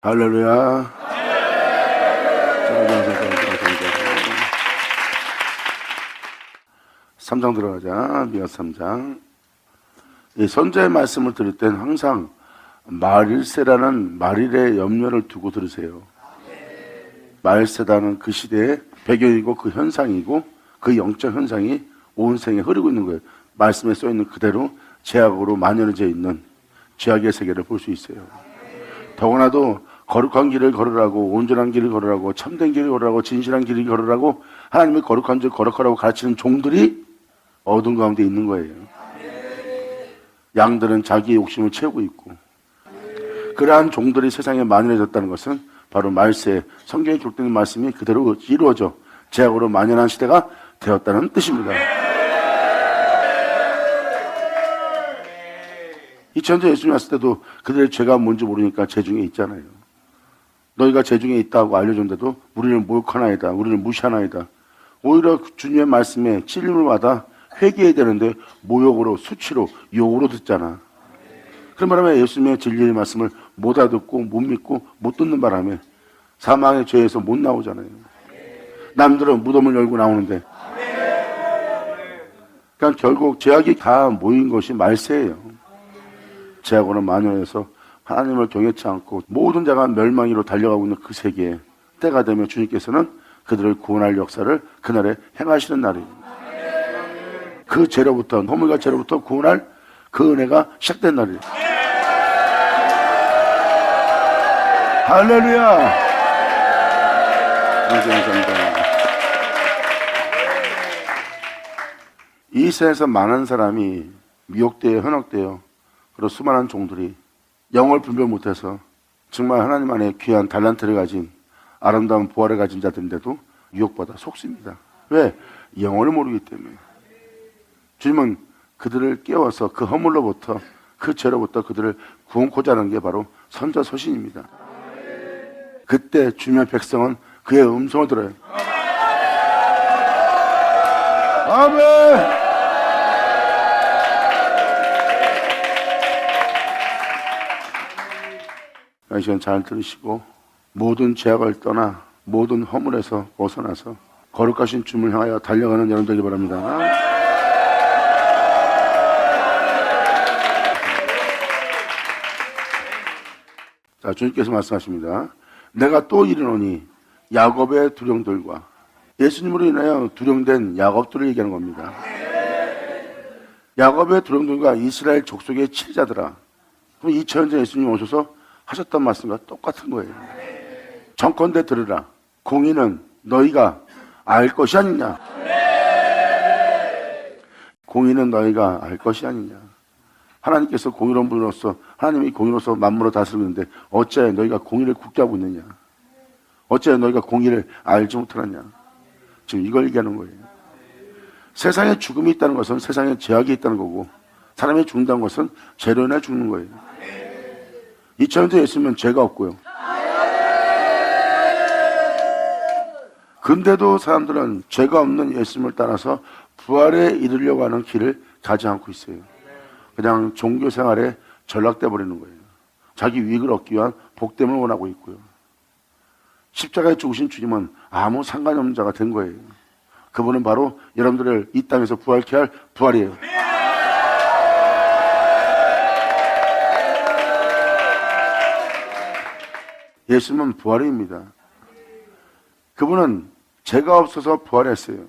할렐루야. 3장 들어가자. 미가 3장. 이 선자의 말씀을 들을 땐 항상 말일세라는 말일의 염려를 두고 들으세요. 말일세라는 그 시대의 배경이고 그 현상이고 그 영적 현상이 온 생에 흐르고 있는 거예요. 말씀에 써 있는 그대로 죄악으로 만연해져 있는 죄악의 세계를 볼 수 있어요. 더구나도 거룩한 길을 걸으라고, 온전한 길을 걸으라고, 참된 길을 걸으라고, 진실한 길을 걸으라고 하나님이 거룩한 줄 거룩하라고 가르치는 종들이 어둠 가운데 있는 거예요. 양들은 자기의 욕심을 채우고 있고, 그러한 종들이 세상에 만연해졌다는 것은 바로 말세, 성경에 기록된 말씀이 그대로 이루어져 죄악으로 만연한 시대가 되었다는 뜻입니다. 2000년 예수님 왔을 때도 그들의 죄가 뭔지 모르니까 죄 중에 있잖아요. 너희가 죄 중에 있다고 알려줬는데도 우리를 모욕하나이다, 우리를 무시하나이다. 오히려 주님의 말씀에 찔림을 받아 회개해야 되는데 모욕으로, 수치로, 욕으로 듣잖아. 그런 바람에 예수님의 진리의 말씀을 못 알아듣고 못 믿고 못 듣는 바람에 사망의 죄에서 못 나오잖아요. 남들은 무덤을 열고 나오는데, 그러니까 결국 죄악이 다 모인 것이 말세예요. 죄악으로 만연해서 하나님을 경외치 않고 모든 자가 멸망으로 달려가고 있는 그 세계에 때가 되면 주님께서는 그들을 구원할 역사를 그날에 행하시는 날이에요. 그 죄로부터, 허물과 죄로부터 구원할 그 은혜가 시작된 날이에요. 할렐루야. 감사합니다. 이 세상에서 많은 사람이 미혹되어 현혹되어 그리고 수많은 종들이 영을 분별 못해서 정말 하나님 안에 귀한 달란트를 가진 아름다운 부활을 가진 자들인데도 유혹받아 속습니다. 왜? 영을 모르기 때문에. 주님은 그들을 깨워서 그 허물로부터, 그 죄로부터 그들을 구원코자 하는 게 바로 선자 서신입니다. 그때 주님의 백성은 그의 음성을 들어요. 아멘. 이 시간 잘 들으시고 모든 죄악을 떠나 모든 허물에서 벗어나서 거룩하신 주님을 향하여 달려가는 여러분 되기 바랍니다. 자, 주님께서 말씀하십니다. 내가 또 이르노니 야곱의 두령들과, 예수님으로 인하여 두령된 야곱들을 얘기하는 겁니다. 야곱의 두령들과 이스라엘 족속의 치자들아. 그럼 2000년 전에 예수님 오셔서 하셨던 말씀과 똑같은 거예요. 정컨대 들으라. 공의는 너희가 알 것이 아니냐. 공의는 너희가 알 것이 아니냐. 하나님께서 공의로운 분으로서, 하나님이 공의로서 만물을 다스리고 있는데 어째 너희가 공의를 굳게 하고 있느냐. 어째 너희가 공의를 알지 못하느냐. 지금 이걸 얘기하는 거예요. 세상에 죽음이 있다는 것은 세상에 죄악이 있다는 거고, 사람이 죽는다는 것은 죄로 인해 죽는 거예요. 2000년 전에 있으면 죄가 없고요. 근데도 사람들은 죄가 없는 예수님을 따라서 부활에 이르려고 하는 길을 가지 않고 있어요. 그냥 종교 생활에 전락돼 버리는 거예요. 자기 이익을 얻기 위한 복됨을 원하고 있고요. 십자가에 죽으신 주님은 아무 상관이 없는 자가 된 거예요. 그분은 바로 여러분들을 이 땅에서 부활케 할 부활이에요. 예수님은 부활입니다. 그분은 죄가 없어서 부활했어요.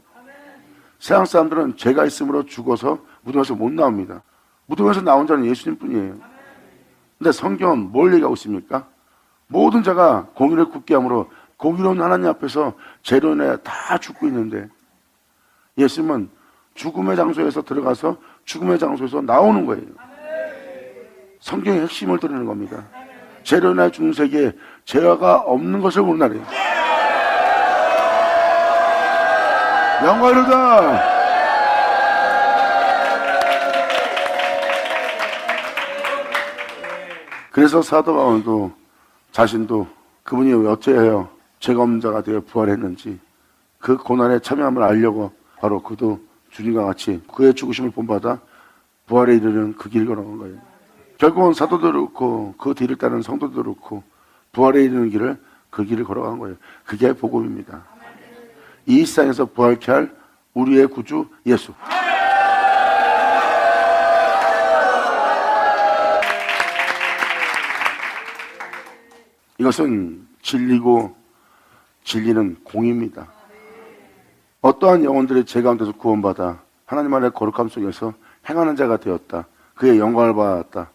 세상 사람들은 죄가 있으므로 죽어서 무덤에서 못 나옵니다. 무덤에서 나온 자는 예수님 뿐이에요. 근데 성경은 뭘 얘기하고 있습니까? 모든 자가 공의를 굳게 함으로 공의로운 하나님 앞에서 죄로 인해 다 죽고 있는데, 예수님은 죽음의 장소에서 들어가서 죽음의 장소에서 나오는 거예요. 성경의 핵심을 드리는 겁니다. 죄로 인해 죽는 세계에 죄가 없는 것을 보는 날이에요. 영광이로다. 그래서 사도 바울도 자신도 그분이 어찌하여 죄가 없는 자가 되어 부활했는지 그 고난에 참여함을 알려고 바로 그도 주님과 같이 그의 죽으심을 본받아 부활에 이르는 그 길을 걸어간 거예요. 결국은 사도도 그렇고 그 뒤를 따르는 성도도 그렇고 부활에 이르는 길을 그 길을 걸어간 거예요. 그게 복음입니다. 이 세상에서 부활케 할 우리의 구주 예수. 이것은 진리고 진리는 공입니다. 어떠한 영혼들이 제 가운데서 구원받아 하나님 안의 거룩함 속에서 행하는 자가 되었다. 그의 영광을 받았다.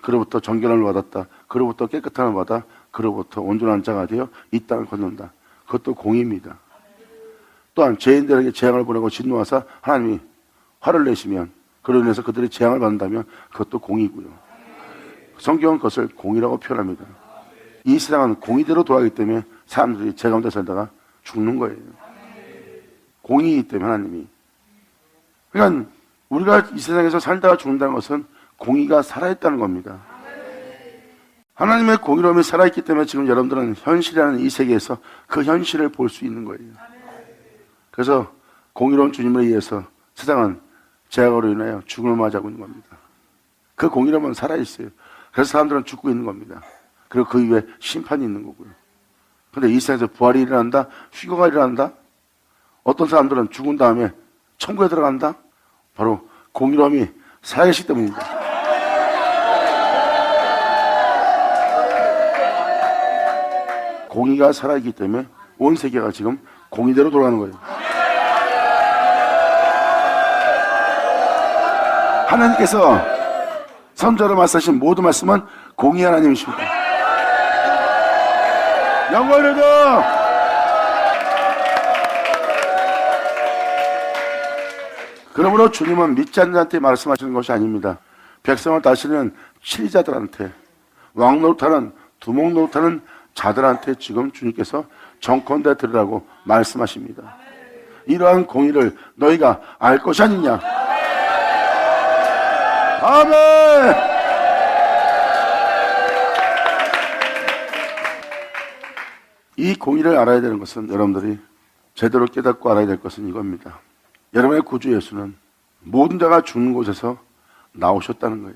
그로부터 정결함을 받았다. 그로부터 깨끗함을 받아 그로부터 온전한 자가 되어 이 땅을 걷는다. 그것도 공입니다. 또한 죄인들에게 재앙을 보내고 진노하사 하나님이 화를 내시면 그로 인해서 그들이 재앙을 받는다면 그것도 공이고요. 성경은 그것을 공이라고 표현합니다. 이 세상은 공의대로 돌아가기 때문에 사람들이 죄 가운데 살다가 죽는 거예요. 공의이기 때문에 하나님이. 그러니까 우리가 이 세상에서 살다가 죽는다는 것은 공의가 살아있다는 겁니다. 하나님의 공의로움이 살아있기 때문에 지금 여러분들은 현실이라는 이 세계에서 그 현실을 볼 수 있는 거예요. 그래서 공의로운 주님을 위해서 세상은 죄악으로 인하여 죽음을 맞이하고 있는 겁니다. 그 공의로움은 살아있어요. 그래서 사람들은 죽고 있는 겁니다. 그리고 그 위에 심판이 있는 거고요. 그런데 이 세상에서 부활이 일어난다? 휴거가 일어난다? 어떤 사람들은 죽은 다음에 천국에 들어간다? 바로 공의로움이 살아계시기 때문입니다. 공의가 살아있기 때문에 온 세계가 지금 공의대로 돌아가는 거예요. 하나님께서 선자로 말씀하신 모든 말씀은 공의 하나님이십니다. 영광을 드려! 그러므로 주님은 믿지 않는 자한테 말씀하시는 것이 아닙니다. 백성을 다스리는 치리자들한테, 왕 노릇하는, 두목 노릇하는 자들한테 지금 주님께서 정컨대 들으라고 말씀하십니다. 이러한 공의를 너희가 알 것이 아니냐. 아멘! 이 공의를 알아야 되는 것은 여러분들이 제대로 깨닫고 알아야 될 것은 이겁니다. 여러분의 구주 예수는 모든 자가 죽는 곳에서 나오셨다는 거예요.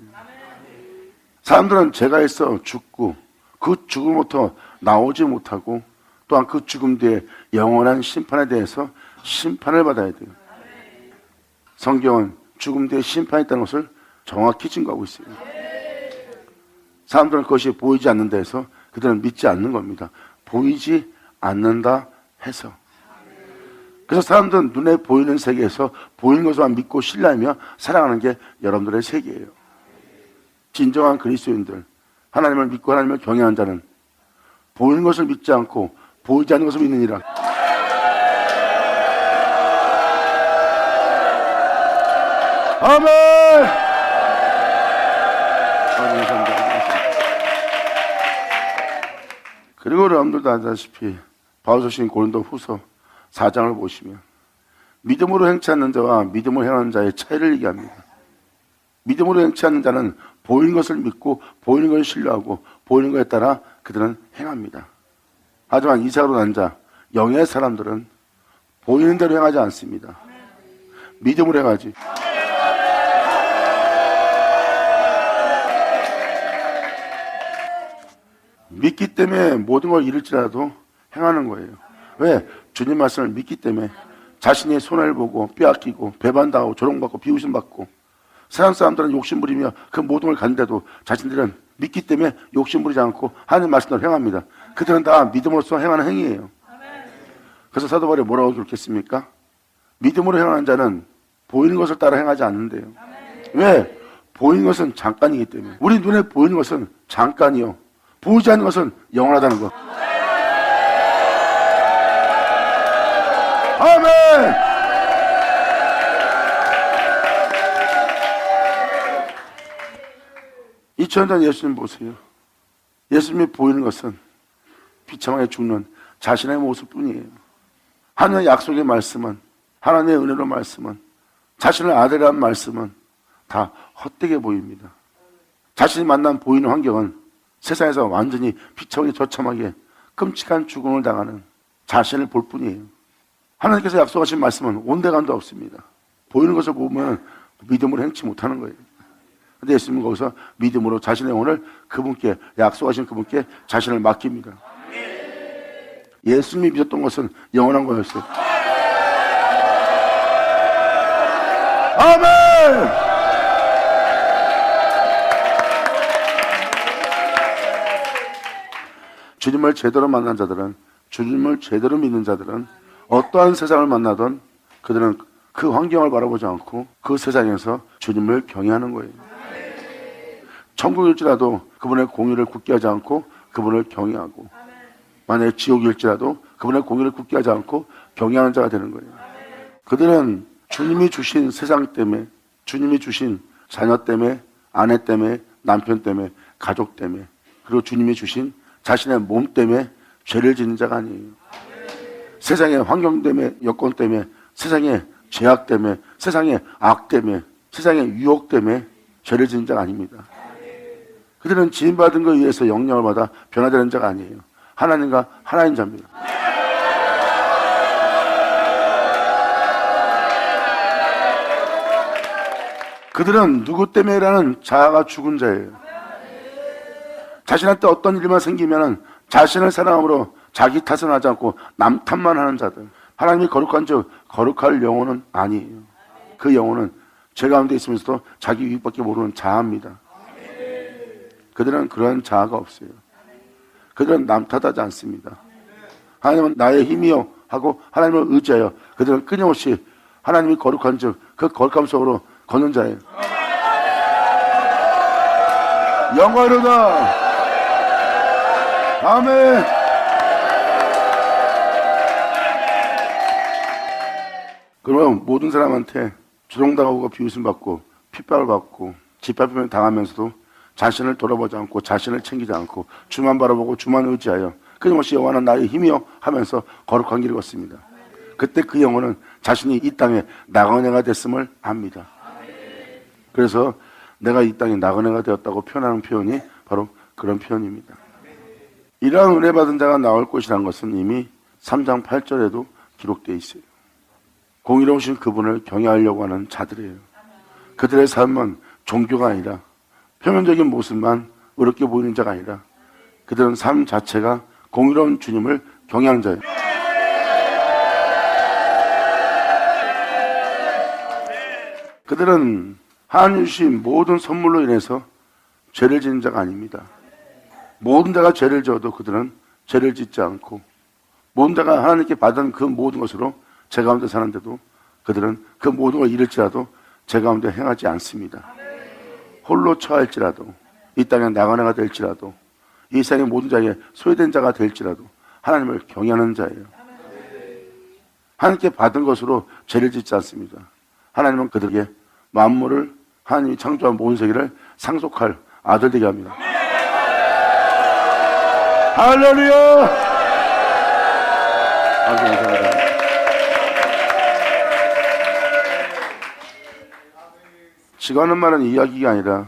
사람들은 죄가 있어 죽고 그 죽음부터 나오지 못하고 또한 그 죽음 뒤에 영원한 심판에 대해서 심판을 받아야 돼요. 성경은 죽음 뒤에 심판이 있다는 것을 정확히 증거하고 있어요. 사람들은 그것이 보이지 않는 데에서 그들은 믿지 않는 겁니다. 보이지 않는다 해서. 그래서 사람들은 눈에 보이는 세계에서 보이는 것만 믿고 신뢰하며 살아가는 게 여러분들의 세계예요. 진정한 그리스도인들, 하나님을 믿고 하나님을 경외하는 자는 보이는 것을 믿지 않고 보이지 않는 것을 믿느니라. 아멘! 그리고 여러분들도 아시다시피 바울서 신 고린도 후서 4장을 보시면 믿음으로 행치 않는 자와 믿음으로 행하는 자의 차이를 얘기합니다. 믿음으로 행치 않는 자는 보이는 것을 믿고 보이는 것을 신뢰하고 보이는 것에 따라 그들은 행합니다. 하지만 이삭으로 난 자, 영의 사람들은 보이는 대로 행하지 않습니다. 믿음으로 행하지. 믿기 때문에 모든 걸 잃을지라도 행하는 거예요. 왜? 주님 말씀을 믿기 때문에 자신의 손해를 보고 빼앗기고 배반당하고 조롱받고 비웃음받고 세상 사람들은 욕심부리며 그 모든 걸 갖는데도 자신들은 믿기 때문에 욕심부리지 않고 하나님 말씀대로 행합니다. 그들은 다 믿음으로써 행하는 행위예요. 그래서 사도 바울이 뭐라고 그렇겠습니까? 믿음으로 행하는 자는 보이는 것을 따라 행하지 않는데요. 왜? 보이는 것은 잠깐이기 때문에. 우리 눈에 보이는 것은 잠깐이요. 보이지 않는 것은 영원하다는 것. 아멘! 2000년 전 예수님 보세요. 예수님이 보이는 것은 비참하게 죽는 자신의 모습뿐이에요. 하나님의 약속의 말씀은, 하나님의 은혜로 말씀은, 자신을 아들이라는 말씀은 다 헛되게 보입니다. 자신이 만난 보이는 환경은 세상에서 완전히 비참하게 저참하게 끔찍한 죽음을 당하는 자신을 볼 뿐이에요. 하나님께서 약속하신 말씀은 온데간도 없습니다. 보이는 것을 보면 믿음으로 행치 못하는 거예요. 근데 예수님은 거기서 믿음으로 자신의 영혼을 그분께, 약속하신 그분께 자신을 맡깁니다. 예수님이 믿었던 것은 영원한 거였어요. 아멘! 주님을 제대로 만난 자들은, 주님을 제대로 믿는 자들은 어떠한 세상을 만나든 그들은 그 환경을 바라보지 않고 그 세상에서 주님을 경외하는 거예요. 천국일지라도 그분의 공의를 굳게 하지 않고 그분을 경외하고, 만약에 지옥일지라도 그분의 공의를 굳게 하지 않고 경외하는 자가 되는 거예요. 그들은 주님이 주신 세상 때문에, 주님이 주신 자녀 때문에, 아내 때문에, 남편 때문에, 가족 때문에, 그리고 주님이 주신 자신의 몸 때문에 죄를 짓는 자가 아니에요. 세상의 환경 때문에, 여건 때문에, 세상의 죄악 때문에, 세상의 악 때문에, 세상의 유혹 때문에 죄를 짓는 자가 아닙니다. 그들은 지음받은 것에 의해서 영향을 받아 변화되는 자가 아니에요. 하나님과 하나인 자입니다. 그들은 누구 때문에라는 자아가 죽은 자예요. 자신한테 어떤 일만 생기면 자신을 사랑함으로 자기 탓은 하지 않고 남 탓만 하는 자들. 하나님이 거룩한 즉 거룩할 영혼은 아니에요. 그 영혼은 죄 가운데 있으면서도 자기 유익밖에 모르는 자아입니다. 그들은 그러한 자아가 없어요. 그들은 남 탓하지 않습니다. 하나님은 나의 힘이요 하고 하나님을 의지하여 그들은 끊임없이 하나님이 거룩한 즉 그 거룩함 속으로 걷는 자예요. 영광이로다. 아멘. 그러면 모든 사람한테 조롱당하고 비웃음받고 핍박을 받고 짓밟힘을 당하면서도 자신을 돌아보지 않고 자신을 챙기지 않고 주만 바라보고 주만 의지하여 끊임없이 여호와는 나의 힘이여 하면서 거룩한 길을 걷습니다. 그때 그 영혼은 자신이 이 땅에 나그네가 됐음을 압니다. 그래서 내가 이 땅에 나그네가 되었다고 표현하는 표현이 바로 그런 표현입니다. 이러한 은혜 받은 자가 나올 것이라는 것은 이미 3장 8절에도 기록되어 있어요. 공의로우신 그분을 경외하려고 하는 자들이에요. 그들의 삶은 종교가 아니라 표면적인 모습만 어렵게 보이는 자가 아니라 그들은 삶 자체가 공의로운 주님을 경외하는 자예요. 그들은 하나님 주신 모든 선물로 인해서 죄를 짓는 자가 아닙니다. 모든 자가 죄를 지어도 그들은 죄를 짓지 않고, 모든 자가 하나님께 받은 그 모든 것으로 죄 가운데 사는데도 그들은 그 모든 걸 잃을지라도 죄 가운데 행하지 않습니다. 홀로 처할지라도, 이 땅에 나그네가 될지라도, 이 세상의 모든 자에게 소외된 자가 될지라도 하나님을 경외하는 자예요. 하나님께 받은 것으로 죄를 짓지 않습니다. 하나님은 그들에게 만물을, 하나님이 창조한 모든 세계를 상속할 아들 되게 합니다. 할렐루야! 감사합니다. 지가하는 말은 이야기가 아니라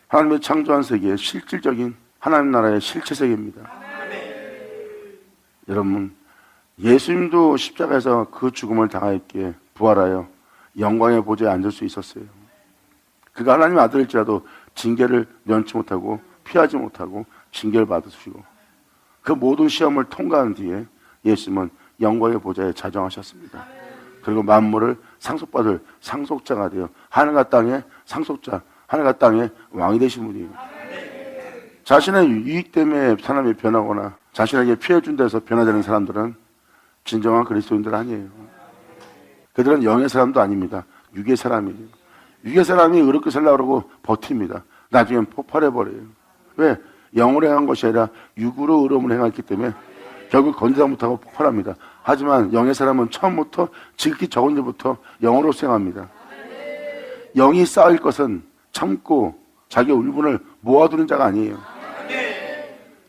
하나님의 창조한 세계의 실질적인 하나님 나라의 실체 세계입니다. 여러분, 예수님도 십자가에서 그 죽음을 당하였기에 부활하여 영광의 보좌에 앉을 수 있었어요. 그가 하나님의 아들일지라도 징계를 면치 못하고 피하지 못하고 징계를 받으시고 그 모든 시험을 통과한 뒤에 예수님은 영광의 보좌에 자정하셨습니다. 그리고 만물을 상속받을 상속자가 되어 하늘과 땅의 상속자, 하늘과 땅의 왕이 되신 분이에요. 자신의 유익 때문에 사람이 변하거나 자신에게 피해 준 데서 변화되는 사람들은 진정한 그리스도인들 아니에요. 그들은 영의 사람도 아닙니다. 육의 사람이에요. 육의 사람이 의롭게 살려고 그러고 버팁니다. 나중엔 폭발해버려요. 왜? 영으로 행한 것이 아니라 육으로 의로움을 행했기 때문에 결국 건지다 못하고 폭발합니다. 하지만 영의 사람은 처음부터 지극히 적은 일부터 영으로 수행합니다. 영이 쌓일 것은 참고 자기 울분을 모아두는 자가 아니에요.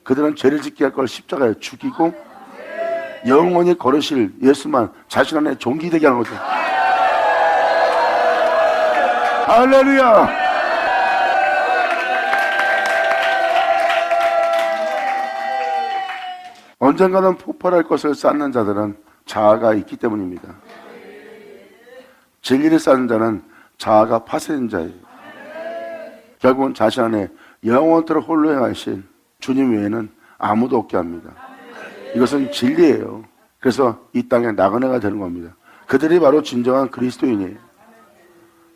그들은 죄를 짓게 할 걸 십자가에 죽이고 영원히 걸으실 예수만 자신 안에 존귀되게 하는 거죠. 할렐루야! 언젠가는 폭발할 것을 쌓는 자들은 자아가 있기 때문입니다. 진리를 쌓는 자는 자아가 파쇄된 자예요. 결국은 자신 안에 영원토록 홀로 행하신 주님 외에는 아무도 없게 합니다. 이것은 진리예요. 그래서 이 땅에 나그네가 되는 겁니다. 그들이 바로 진정한 그리스도인이에요.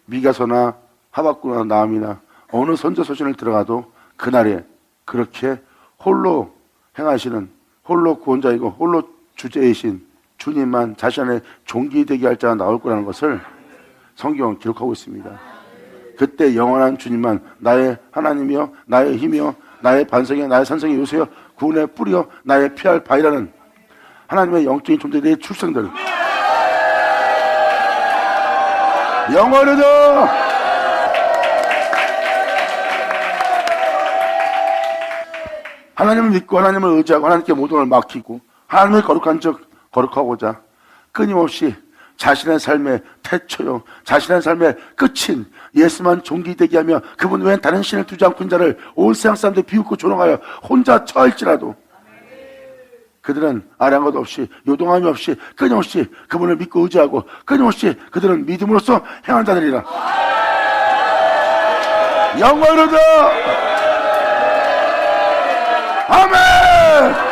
미가서나 하박국이나 나음이나 어느 선지서신을 들어가도 그날에 그렇게 홀로 행하시는, 홀로 구원자이고 홀로 주제이신 주님만 자신 안에 존귀되게 할 자가 나올 거라는 것을 성경은 기록하고 있습니다. 그때 영원한 주님만 나의 하나님이여, 나의 힘이여, 나의 반성이여, 나의 산성의 요새여, 구원의 뿌리여, 나의 피할 바위라는 하나님의 영적인 존재들의 출생들, 영원히도 하나님을 믿고 하나님을 의지하고 하나님께 모든 걸 맡기고 하나님의 거룩한 적 거룩하고자 끊임없이 자신의 삶의 태초요, 자신의 삶의 끝인 예수만 존귀되게 하며 그분 외엔 다른 신을 두지 않고 자를 온 세상 사람들이 비웃고 조롱하여 혼자 처할지라도 그들은 아량것 없이 요동함이 없이 끊임없이 그분을 믿고 의지하고 끊임없이 그들은 믿음으로써 행한 자들이라. 영원히도 아멘.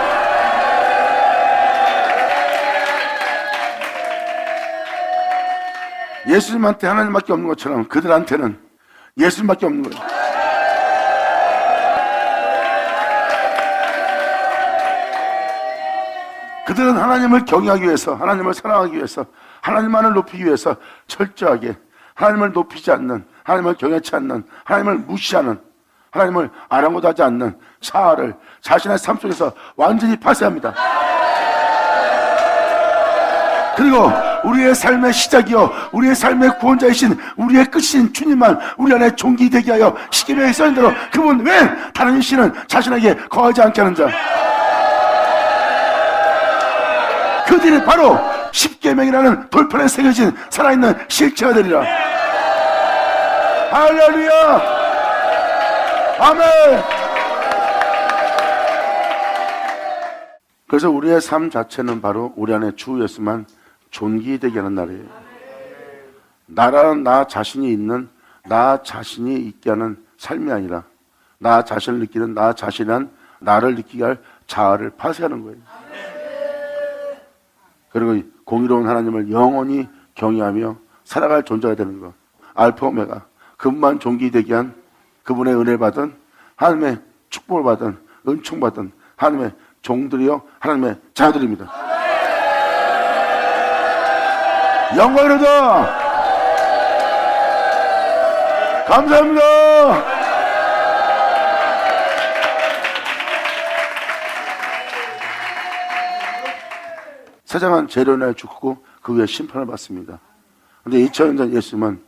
예수님한테 하나님밖에 없는 것처럼 그들한테는 예수님밖에 없는 거예요. 그들은 하나님을 경외하기 위해서, 하나님을 사랑하기 위해서, 하나님만을 높이기 위해서 철저하게 하나님을 높이지 않는, 하나님을 경외치 않는, 하나님을 무시하는, 하나님을 아랑곳하지 않는 사활을 자신의 삶 속에서 완전히 파쇄합니다. 그리고 우리의 삶의 시작이요, 우리의 삶의 구원자이신 우리의 끝인 주님만 우리 안에 존귀되게 하여 십계명에 써있는 대로 그분 외엔 다른 신은 자신에게 거하지 않게 하는 자, 그들이 바로 십계명이라는 돌판에 새겨진 살아있는 실체가 되리라. 할렐루야, 아멘. 그래서 우리의 삶 자체는 바로 우리 안에 주 예수만 존귀되게 하는 날이에요. 나라는 나 자신이 있는, 나 자신이 있게 하는 삶이 아니라 나 자신을 느끼는, 나 자신한 나를 느끼게 할 자아를 파쇄하는 거예요. 그리고 공의로운 하나님을 영원히 경외하며 살아갈 존재가 되는 것, 알파 오메가, 그분만 존귀되게 한, 그분의 은혜 받은, 하나님의 축복을 받은, 은총 받은 하나님의 종들이요, 하나님의 자들입니다. 영광이로다. 감사합니다. 세상은 죄로 인하여 죽고 그 위에 심판을 받습니다. 그런데 2000년 전 예수님은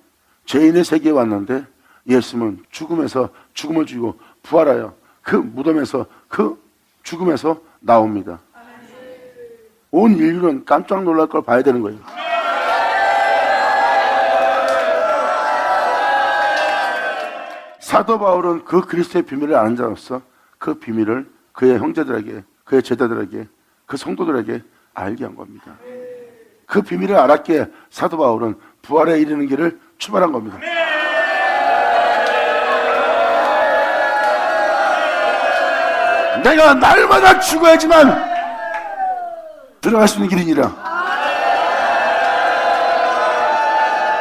죄인의 세계에 왔는데 예수님은 죽음에서 죽음을 죽이고 부활하여 그 무덤에서 그 죽음에서 나옵니다. 온 인류는 깜짝 놀랄 걸 봐야 되는 거예요. 사도 바울은 그 그리스도의 비밀을 아는 자로서 그 비밀을 그의 형제들에게, 그의 제자들에게, 그 성도들에게 알게 한 겁니다. 그 비밀을 알았기에 사도 바울은 부활에 이르는 길을 출발한 겁니다. 내가 날마다 죽어야지만 들어갈 수 있는 길이니라.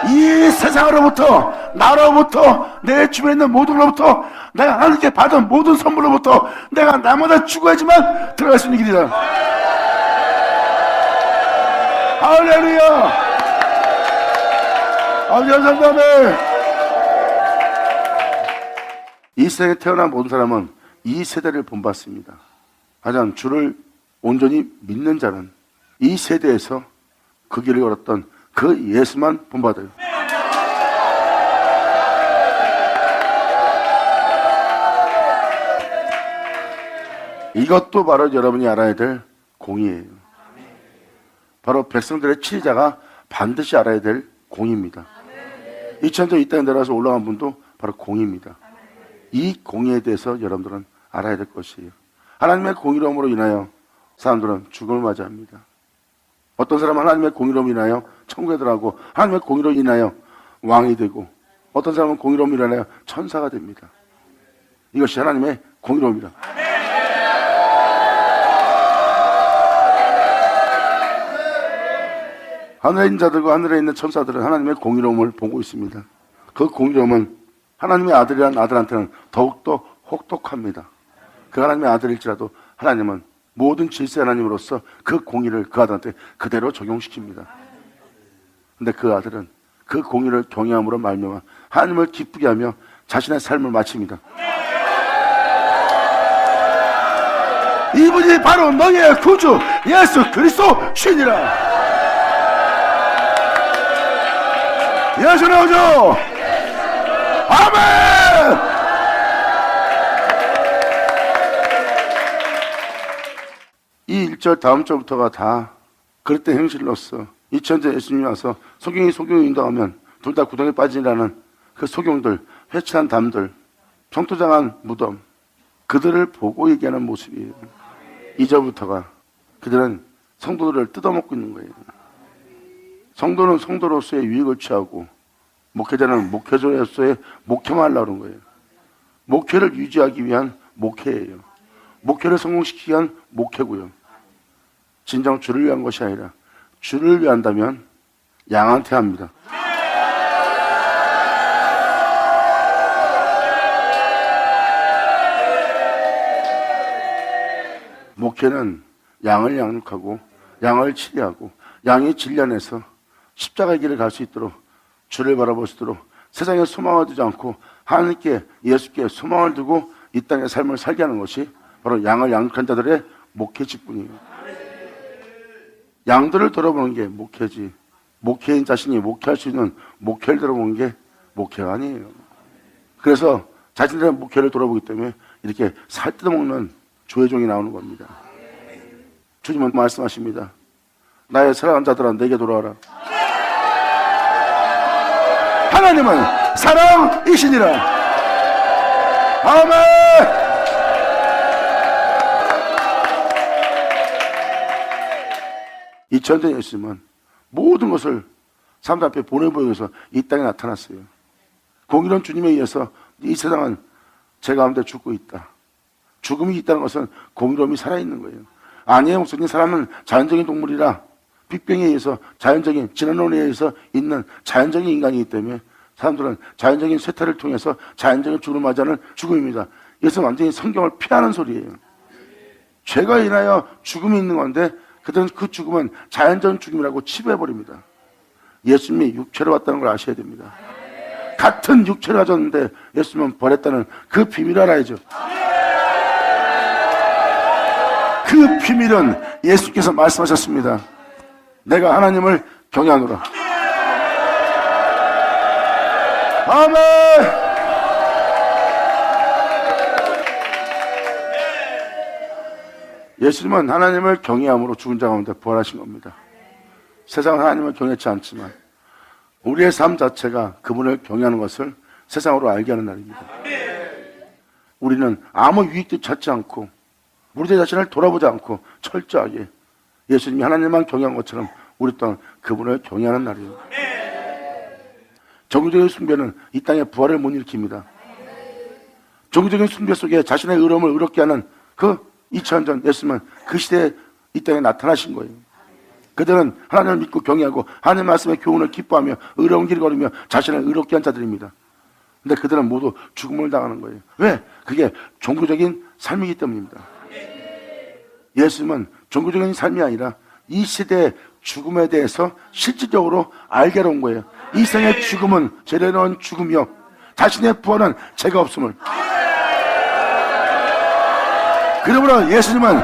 이 세상으로부터, 나로부터, 내 주변에 있는 모든 것로부터, 내가 하나님께 받은 모든 선물로부터 내가 날마다 죽어야지만 들어갈 수 있는 길이다. 할렐루야. 아버지 감사합니다. 이 세상에 태어난 모든 사람은 이 세대를 본받습니다. 하지만 주를 온전히 믿는 자는 이 세대에서 그 길을 걸었던 그 예수만 본받아요. 이것도 바로 여러분이 알아야 될 공의예요. 바로 백성들의 치리자가 반드시 알아야 될 공의입니다. 2000년 이 땅에 내려와서 올라간 분도 바로 공의입니다. 이 공의에 대해서 여러분들은 알아야 될 것이에요. 하나님의 공의로움으로 인하여 사람들은 죽음을 맞이합니다. 어떤 사람은 하나님의 공의로움으로 인하여 천국에 들어가고, 하나님의 공의로 인하여 왕이 되고, 어떤 사람은 공의로움으로 인하여 천사가 됩니다. 이것이 하나님의 공의로움이다. 하늘에 있는 자들과 하늘에 있는 천사들은 하나님의 공의로움을 보고 있습니다. 그 공의로움은 하나님의 아들이라는 아들한테는 더욱더 혹독합니다. 그 하나님의 아들일지라도 하나님은 모든 질서 하나님으로서 그 공의를 그 아들한테 그대로 적용시킵니다. 근데 그 아들은 그 공의를 경외함으로 말미암아 하나님을 기쁘게 하며 자신의 삶을 마칩니다. 이분이 바로 너의 구주 예수 그리스도 신이라. 예수 나오죠. 아멘. 이 1절 다음 절부터가 다 그릇된 행실로서 2000년 예수님이 와서 소경이 인도하면 둘 다 구덩이에 빠지라는 그 소경들, 회칠한 담들, 평토장한 무덤, 그들을 보고 얘기하는 모습이에요. 2절부터가 그들은 성도들을 뜯어먹고 있는 거예요. 성도는 성도로서의 유익을 취하고 목회자는 목회자로서의 목회만 하려고 하는 거예요. 목회를 유지하기 위한 목회예요. 목회를 성공시키기 위한 목회고요. 진정 주를 위한 것이 아니라 주를 위한다면 양한테 합니다. 목회는 양을 양육하고 양을 치리하고 양이 진련해서 십자가의 길을 갈 수 있도록 주를 바라볼 수 있도록 세상에 소망을 두지 않고 하나님께 예수께 소망을 두고 이 땅의 삶을 살게 하는 것이 바로 양을 양육한 자들의 목회 직분이에요. 양들을 돌아보는 게 목회지, 목회인 자신이 목회할 수 있는 목회를 돌아보는 게 목회가 아니에요. 그래서 자신들의 목회를 돌아보기 때문에 이렇게 살 뜯어먹는 조회종이 나오는 겁니다. 주님은 말씀하십니다. 나의 사랑하는 자들아 내게 돌아와라. 하나님은 사랑이시니라. 아멘. 이천년 예수님은 모든 것을 사람들 앞에 보내보기 위해서 이 땅에 나타났어요. 공의로운 주님에 의해서 이 세상은 제 가운데 죽고 있다. 죽음이 있다는 것은 공의로움이 살아있는 거예요. 아니에요 목사님, 사람은 자연적인 동물이라 빅뱅에 의해서 자연적인 진화론에 의해서 있는 자연적인 인간이기 때문에 사람들은 자연적인 쇠퇴를 통해서 자연적인 죽음을 맞이하는 죽음입니다. 이것은 완전히 성경을 피하는 소리예요. 죄가 인하여 죽음이 있는 건데 그들은 그 죽음은 자연적인 죽음이라고 치부해버립니다. 예수님이 육체로 왔다는 걸 아셔야 됩니다. 같은 육체를 가졌는데 예수님은 버렸다는 그 비밀을 알아야죠. 그 비밀은 예수께서 말씀하셨습니다. 내가 하나님을 경외하노라. 아멘. 예수님은 하나님을 경외함으로 죽은 자 가운데 부활하신 겁니다. 세상은 하나님을 경외치 않지만 우리의 삶 자체가 그분을 경외하는 것을 세상으로 알게 하는 날입니다. 우리는 아무 유익도 찾지 않고 우리 자신을 돌아보지 않고 철저하게 예수님이 하나님만 경외한 것처럼 우리 또한 그분을 경외하는 날이에요. 종교적인 숭배는 이 땅에 부활을 못 일으킵니다. 종교적인 숭배 속에 자신의 의로움을 의롭게 하는 그 2000년 전 예수님은 그 시대에 이 땅에 나타나신 거예요. 그들은 하나님을 믿고 경외하고 하나님 말씀의 교훈을 기뻐하며 의로운 길을 걸으며 자신을 의롭게 한 자들입니다. 근데 그들은 모두 죽음을 당하는 거예요. 왜? 그게 종교적인 삶이기 때문입니다. 예수님은 종교적인 삶이 아니라 이 시대의 죽음에 대해서 실질적으로 알게 온 거예요. 이 생의 죽음은 죄로 인한 죽음이요 자신의 부활은 죄가 없음을. 그러므로 예수님은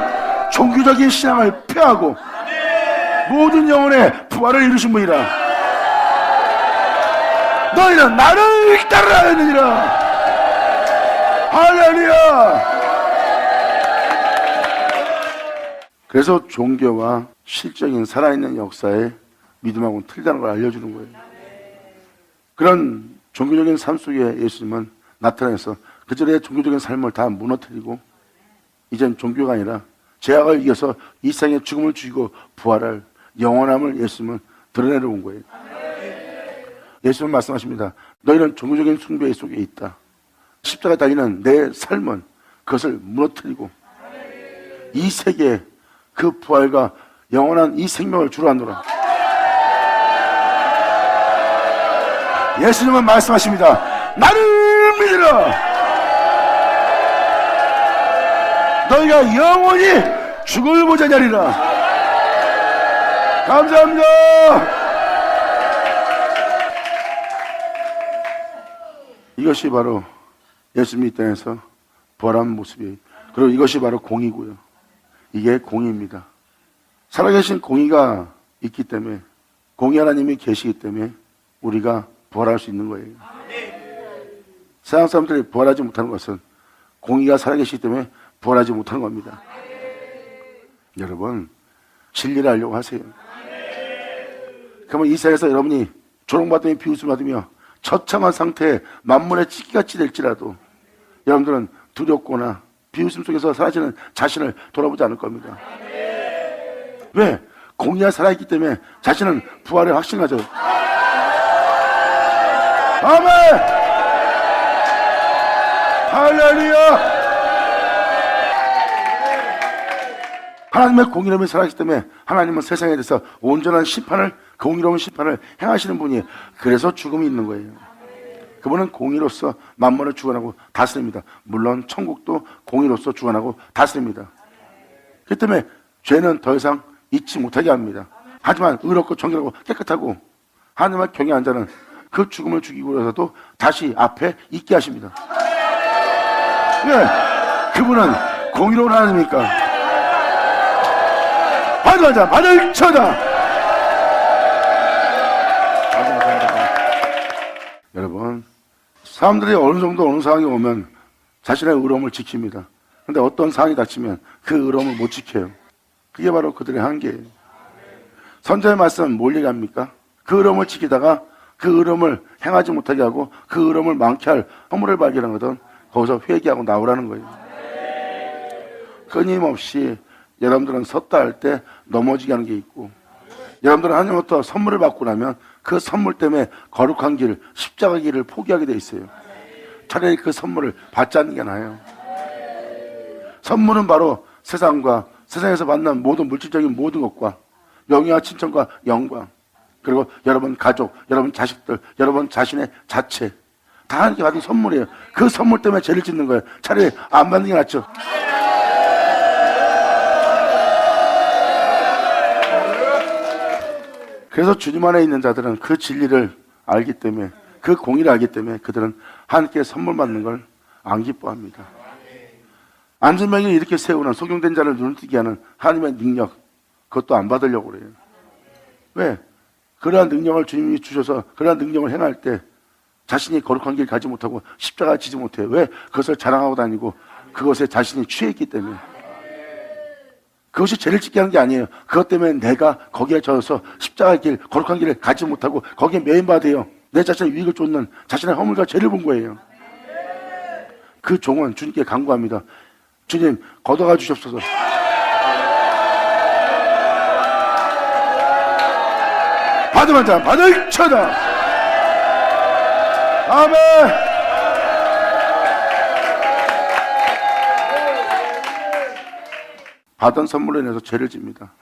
종교적인 신앙을 폐하고 모든 영혼의 부활을 이루신 분이라. 너희는 나를 따르라 했느니라. 할렐루야. 그래서 종교와 실적인 살아있는 역사에 믿음하고는 틀리다는 걸 알려주는 거예요. 그런 종교적인 삶 속에 예수님은 나타나서 그들의 종교적인 삶을 다 무너뜨리고 이젠 종교가 아니라 죄악을 이겨서 이 세상의 죽음을 죽이고 부활할 영원함을 예수님은 드러내려 온 거예요. 예수님은 말씀하십니다. 너희는 종교적인 숭배 속에 있다. 십자가 달리는 내 삶은 그것을 무너뜨리고 이 세계에 그 부활과 영원한 이 생명을 주로 하노라. 예수님은 말씀하십니다. 나를 믿으라. 너희가 영원히 죽을 보자니 하리라. 감사합니다. 이것이 바로 예수님이 이 땅에서 부활한 모습이에요. 그리고 이것이 바로 공의고요. 이게 공의입니다. 살아계신 공의가 있기 때문에, 공의 하나님이 계시기 때문에 우리가 부활할 수 있는 거예요. 세상 사람들이 부활하지 못하는 것은 공의가 살아계시기 때문에 부활하지 못하는 겁니다. 여러분, 진리를 알려고 하세요. 그러면 이 세상에서 여러분이 조롱받으며 비웃음 받으며 처참한 상태에 만문의 찢기같이 될지라도 여러분들은 두렵거나 비웃음 속에서 사라지는 자신을 돌아보지 않을 겁니다. 왜? 공의가 살아있기 때문에 자신은 부활의 확신을 가져요. 아멘! 할렐루야! 하나님의 공의로움이 살아있기 때문에 하나님은 세상에 대해서 온전한 심판을, 공의로운 심판을 행하시는 분이에요. 그래서 죽음이 있는 거예요. 그분은 공의로서 만물을 주관하고 다스립니다. 물론 천국도 공의로서 주관하고 다스립니다. 그렇기 때문에 죄는 더 이상 잊지 못하게 합니다. 하지만 의롭고 정결하고 깨끗하고 하나님을 경외한 자는 그 죽음을 죽이고서도 다시 앞에 있게 하십니다. 왜? 그분은 공의로운 하나님이니까. 받을 자 받을 처다. 여러분, 사람들이 어느 정도 어느 상황이 오면 자신의 의로움을 지킵니다. 그런데 어떤 상황이 닥치면 그 의로움을 못 지켜요. 그게 바로 그들의 한계예요. 선자의 말씀은 뭘 얘기합니까? 그 의로움을 지키다가 그 의로움을 행하지 못하게 하고 그 의로움을 망케 할 허물을 발견하거든 거기서 회개하고 나오라는 거예요. 끊임없이 여러분들은 섰다 할 때 넘어지게 하는 게 있고, 여러분들은 하나님부터 선물을 받고 나면 그 선물 때문에 거룩한 길, 십자가 길을 포기하게 돼 있어요. 차라리 그 선물을 받지 않는 게 나아요. 선물은 바로 세상과 세상에서 만난 모든 물질적인 모든 것과 명예와 칭찬과 영광, 그리고 여러분 가족, 여러분 자식들, 여러분 자신의 자체 다 하나님께 받은 선물이에요. 그 선물 때문에 죄를 짓는 거예요. 차라리 안 받는 게 낫죠. 그래서 주님 안에 있는 자들은 그 진리를 알기 때문에, 그 공의를 알기 때문에 그들은 하나님께 선물 받는 걸 안 기뻐합니다. 안전병을 이렇게 세우는 속용된 자를 눈을 뜨게 하는 하나님의 능력, 그것도 안 받으려고 그래요. 왜? 그러한 능력을 주님이 주셔서 그러한 능력을 행할 때 자신이 거룩한 길 가지 못하고 십자가 지지 못해요. 왜? 그것을 자랑하고 다니고 그것에 자신이 취해있기 때문에. 그것이 죄를 짓게 하는 게 아니에요. 그것 때문에 내가 거기에 젖어서 십자가의 길, 거룩한 길을 가지 못하고 거기에 매인받아요. 내 자신의 유익을 쫓는 자신의 허물과 죄를 본 거예요. 그 종은 주님께 간구합니다. 주님, 걷어가 주시옵소서. 받으면 자, 받을 처다. 아멘. 받은 선물로 인해서 죄를 집니다.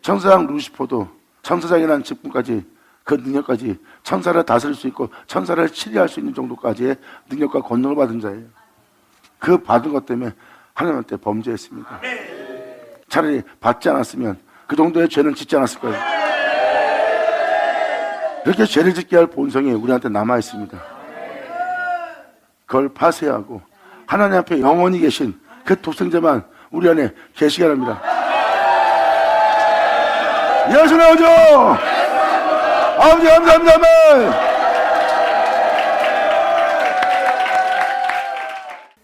천사장 루시퍼도 천사장이라는 직분까지, 그 능력까지, 천사를 다스릴 수 있고 천사를 치리할 수 있는 정도까지의 능력과 권능을 받은 자예요. 그 받은 것 때문에 하나님한테 범죄했습니다. 차라리 받지 않았으면 그 정도의 죄는 짓지 않았을 거예요. 그렇게 죄를 짓게 할 본성이 우리한테 남아있습니다. 그걸 파쇄하고 하나님 앞에 영원히 계신 그 독생자만 우리 안에 계시게 합니다. 예수 나오죠. 아버지 감사합니다.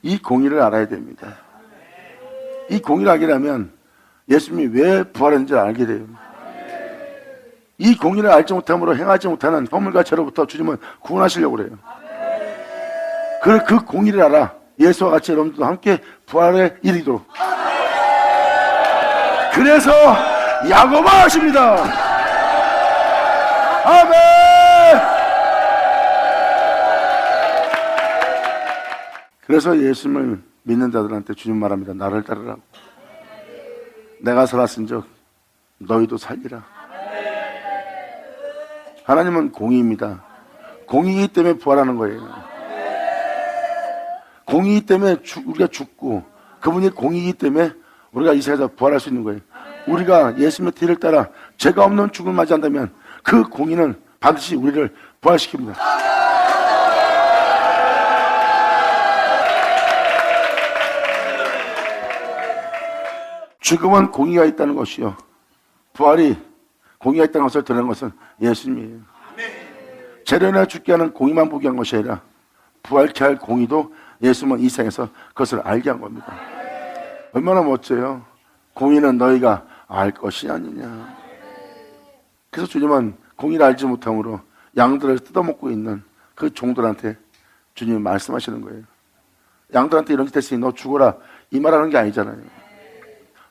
이 공의를 알아야 됩니다. 이 공의를 알게 되면 예수님이 왜 부활했는지를 알게 돼요. 이 공의를 알지 못함으로 행하지 못하는 허물과 죄로부터 주님은 구원하시려고 그래요. 그 공의를 알아 예수와 같이 여러분들도 함께 부활에 이르도록. 그래서 야고보가 하십니다. 아멘. 그래서 예수님을 믿는 자들한테 주님 말합니다. 나를 따르라고. 내가 살았은즉 너희도 살리라. 하나님은 공의입니다. 공의이기 때문에 부활하는 거예요. 공의이기 때문에 우리가 죽고, 그분이 공의이기 때문에 우리가 이 세상에서 부활할 수 있는 거예요. 우리가 예수님의 뒤를 따라 죄가 없는 죽음을 맞이한다면 그 공의는 반드시 우리를 부활시킵니다. 죽음은 공의가 있다는 것이요, 부활이 공의가 있다는 것을 드러낸 것은 예수님이에요. 죄로 인해 죽게 하는 공의만 보게 한 것이 아니라 부활케 할 공의도 예수님은 이 세상에서 그것을 알게 한 겁니다. 얼마나 멋져요. 공의는 너희가 알 것이 아니냐. 그래서 주님은 공의를 알지 못함으로 양들을 뜯어먹고 있는 그 종들한테 주님이 말씀하시는 거예요. 양들한테 이런 짓 했으니 너 죽어라, 이 말하는 게 아니잖아요.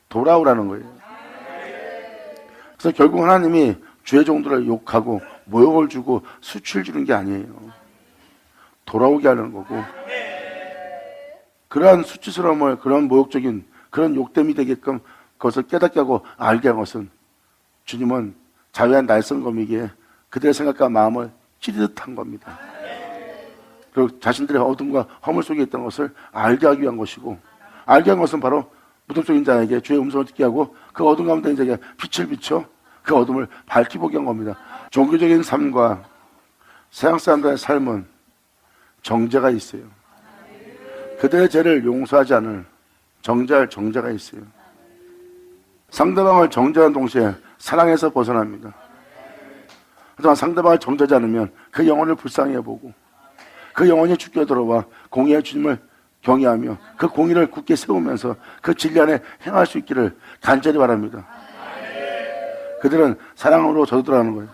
돌아오라는 거예요. 그래서 결국 하나님이 주의 종들을 욕하고 모욕을 주고 수치를 주는 게 아니에요. 돌아오게 하는 거고, 그러한 수치스러움을, 그런 모욕적인 그런 욕됨이 되게끔 그것을 깨닫게 하고 알게 한 것은 주님은 자유한 날성검이기에 그들의 생각과 마음을 찌르듯 한 겁니다. 그리고 자신들의 어둠과 허물 속에 있던 것을 알게 하기 위한 것이고, 알게 한 것은 바로 무덤 속인 자에게 주의 음성을 듣게 하고 그 어둠 가운데 있는 자에게 빛을 비춰 그 어둠을 밝히 보게 한 겁니다. 종교적인 삶과 세상 사람들의 삶은 정죄가 있어요. 그들의 죄를 용서하지 않을 정죄할 정죄가 있어요. 상대방을 정죄하는 동시에 사랑에서 벗어납니다. 하지만 상대방을 정죄하지 않으면 그 영혼을 불쌍히 해보고 그 영혼이 죽게 돌아와 공의의 주님을 경외하며 그 공의를 굳게 세우면서 그 진리 안에 행할 수 있기를 간절히 바랍니다. 그들은 사랑으로 저들어가는 거예요.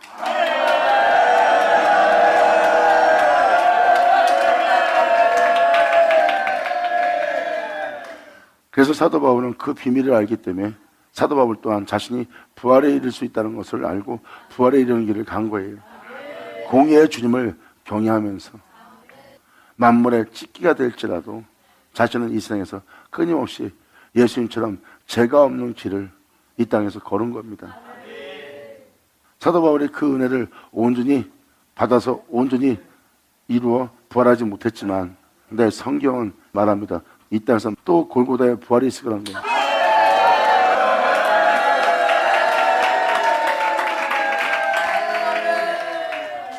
그래서 사도 바울은 그 비밀을 알기 때문에 사도 바울 또한 자신이 부활에 이를 수 있다는 것을 알고 부활에 이르는 길을 간 거예요. 공의의 주님을 경외하면서 만물의 찢기가 될지라도 자신은 이 세상에서 끊임없이 예수님처럼 죄가 없는 길을 이 땅에서 걸은 겁니다. 사도 바울이 그 은혜를 온전히 받아서 온전히 이루어 부활하지 못했지만, 근데 성경은 말합니다. 이 땅에서 또 골고다의 부활이 있을 거라는 거예요.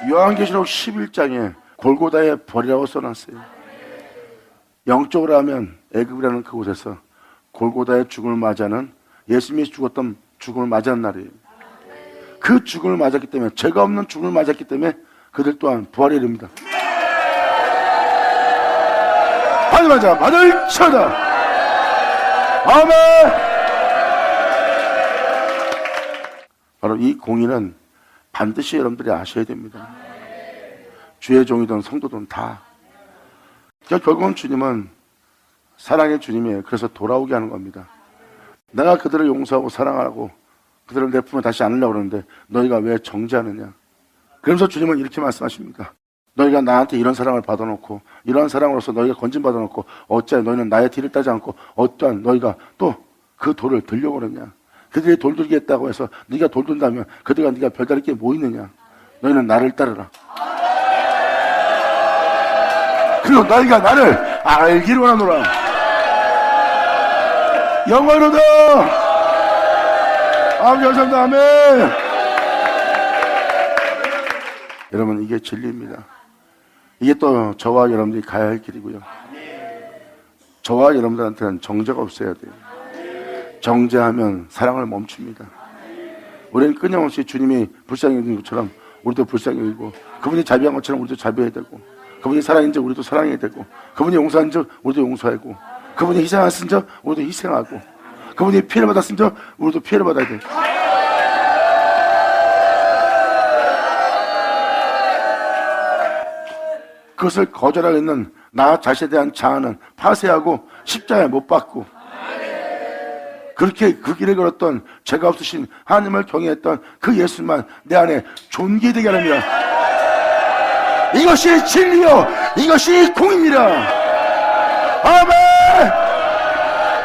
요한계시록 11장에 골고다의 부활이라고 써놨어요. 영적으로 하면 애굽이라는 그곳에서 골고다의 죽음을 맞이하는, 예수님이 죽었던 죽음을 맞이한 날이에요. 그 죽음을 맞았기 때문에, 죄가 없는 죽음을 맞았기 때문에 그들 또한 부활에 이릅니다. 받으마자 받을 쳐다. 아멘. 바로 이 공의는 반드시 여러분들이 아셔야 됩니다. 주의 종이든 성도든 다. 결국은 주님은 사랑의 주님이에요. 그래서 돌아오게 하는 겁니다. 내가 그들을 용서하고 사랑하고 그들을 내 품에 다시 안으려고 그러는데 너희가 왜 정죄하느냐. 그러면서 주님은 이렇게 말씀하십니다. 너희가 나한테 이런 사랑을 받아놓고 이러한 사랑으로서 너희가 건진받아놓고 어찌하여 너희는 나의 뒤를 따지 않고 어떠한 너희가 또 그 돌을 들려고 그러냐. 그들이 돌 들겠다고 해서 네가 돌 든다면 그들과 네가 별다를 게 뭐 있느냐. 너희는 나를 따르라. 그리고 너희가 나를 알기를 원하노라. 영원로다. 아버지 감사합니다. 아멘. 여러분, 이게 진리입니다. 이게 또 저와 여러분들이 가야 할 길이고요. 저와 여러분들한테는 정죄가 없어야 돼요. 정죄하면 사랑을 멈춥니다. 우리는 끊임없이 주님이 불쌍히 여긴 것처럼 우리도 불쌍히 여기고, 그분이 자비한 것처럼 우리도 자비해야 되고, 그분이 사랑인 적 우리도 사랑해야 되고, 그분이 용서한 적 우리도 용서하고, 그분이 희생하신 적 우리도 희생하고, 그분이 피해를 받았은 적 우리도 피해를 받아야 돼요. 그것을 거절하고 있는 나 자신에 대한 자아는 파쇄하고 십자가에 못 박고, 그렇게 그 길을 걸었던 죄가 없으신 하나님을 경외했던 그 예수만 내 안에 존귀되게 하랍니다. 이것이 진리요, 이것이 공입니다. 아멘.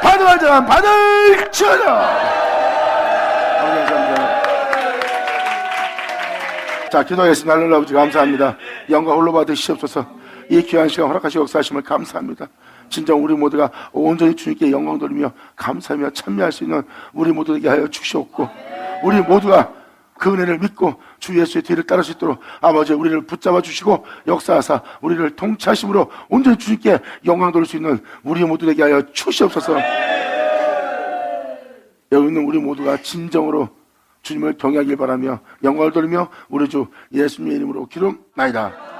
받을 자는 받을지어다. 감사합니다. 자, 기도하겠습니다. 하늘의 아버지 감사합니다. 영광 홀로 받으시옵소서. 이 귀한 시간 허락하시고 역사하심을 감사합니다. 진정 우리 모두가 온전히 주님께 영광 돌리며 감사하며 참여할 수 있는 우리 모두에게 하여 주시옵고, 우리 모두가 그 은혜를 믿고 주 예수의 뒤를 따를 수 있도록 아버지 우리를 붙잡아 주시고 역사하사 우리를 통치하심으로 온전히 주님께 영광 돌릴 수 있는 우리 모두에게 하여 주시옵소서. 여기 있는 우리 모두가 진정으로 주님을 경외하길 바라며 영광을 돌리며 우리 주 예수님의 이름으로 기도나이다.